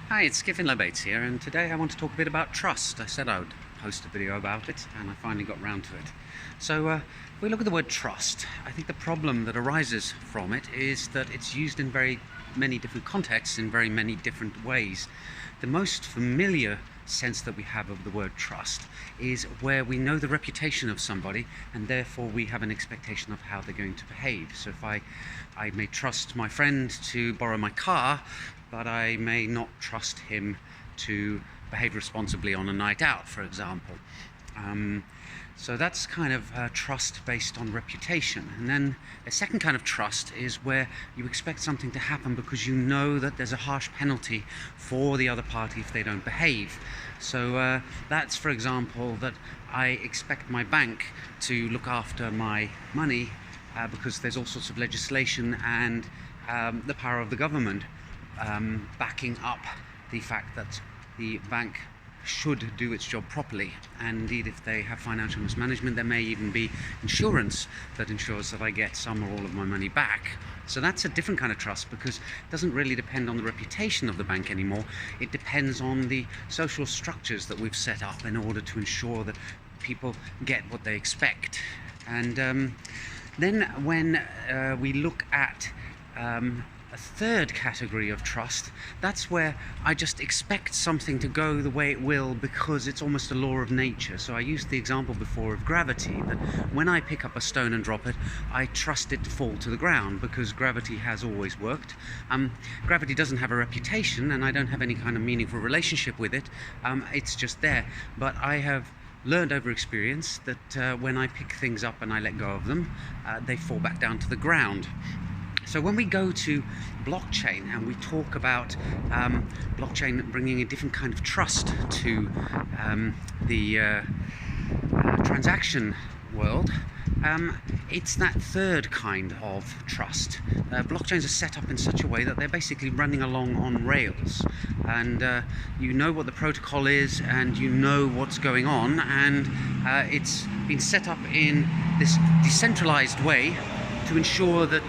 Hi, it's Skiffin Lebates here, and today I want to talk a bit about trust. I said I would post a video about it, and I finally got round to it. So, if we look at the word trust, I think the problem that arises from it is that it's used in very many different contexts, in very many different ways. The most familiar sense that we have of the word trust is where we know the reputation of somebody, and therefore we have an expectation of how they're going to behave. So if I may trust my friend to borrow my car, but I may not trust him to behave responsibly on a night out, for example. So that's kind of trust based on reputation. And then a second kind of trust is where you expect something to happen because you know that there's a harsh penalty for the other party if they don't behave. So that's, for example, that I expect my bank to look after my money because there's all sorts of legislation and the power of the government backing up the fact that the bank should do its job properly. And indeed, if they have financial mismanagement, there may even be insurance that ensures that I get some or all of my money back. So that's a different kind of trust, because it doesn't really depend on the reputation of the bank anymore. It depends on the social structures that we've set up in order to ensure that people get what they expect. And then when we look at a third category of trust, that's where I just expect something to go the way it will because it's almost a law of nature. So I used the example before of gravity, that when I pick up a stone and drop it, I trust it to fall to the ground because gravity has always worked. Gravity doesn't have a reputation, and I don't have any kind of meaningful relationship with it. It's just there. But I have learned over experience that when I pick things up and I let go of them, they fall back down to the ground. So when we go to blockchain and we talk about blockchain bringing a different kind of trust to the transaction world, it's that third kind of trust. Blockchains are set up in such a way that they're basically running along on rails, and you know what the protocol is and you know what's going on, and it's been set up in this decentralized way to ensure that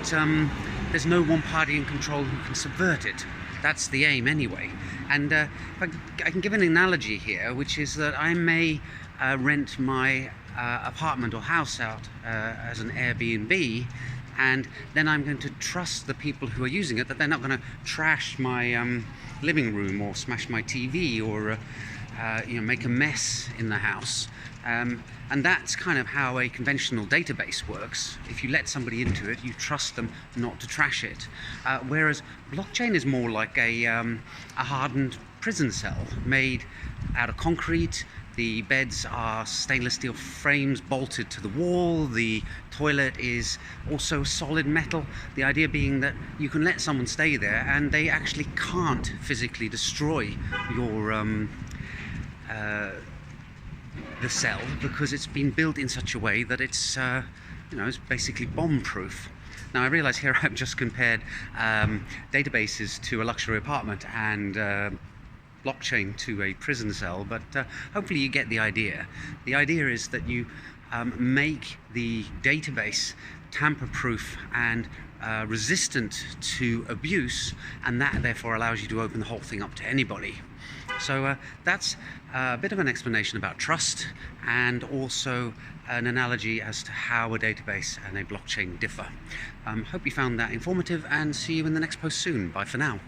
there's no one party in control who can subvert it. That's the aim anyway. And I can give an analogy here, which is that I may rent my apartment or house out as an Airbnb, and then I'm going to trust the people who are using it that they're not going to trash my living room or smash my TV or make a mess in the house. And that's kind of how a conventional database works. If you let somebody into it, you trust them not to trash it. Whereas blockchain is more like a hardened prison cell made out of concrete. The beds are stainless steel frames bolted to the wall. The toilet is also solid metal. The idea being that you can let someone stay there and they actually can't physically destroy your the cell, because it's been built in such a way that it's it's basically bomb-proof. Now I realise here I've just compared databases to a luxury apartment and blockchain to a prison cell, but hopefully you get the idea. The idea is that you make the database tamper-proof and resistant to abuse, and that therefore allows you to open the whole thing up to anybody. So that's a bit of an explanation about trust, and also an analogy as to how a database and a blockchain differ. Hope you found that informative, and see you in the next post soon. Bye for now.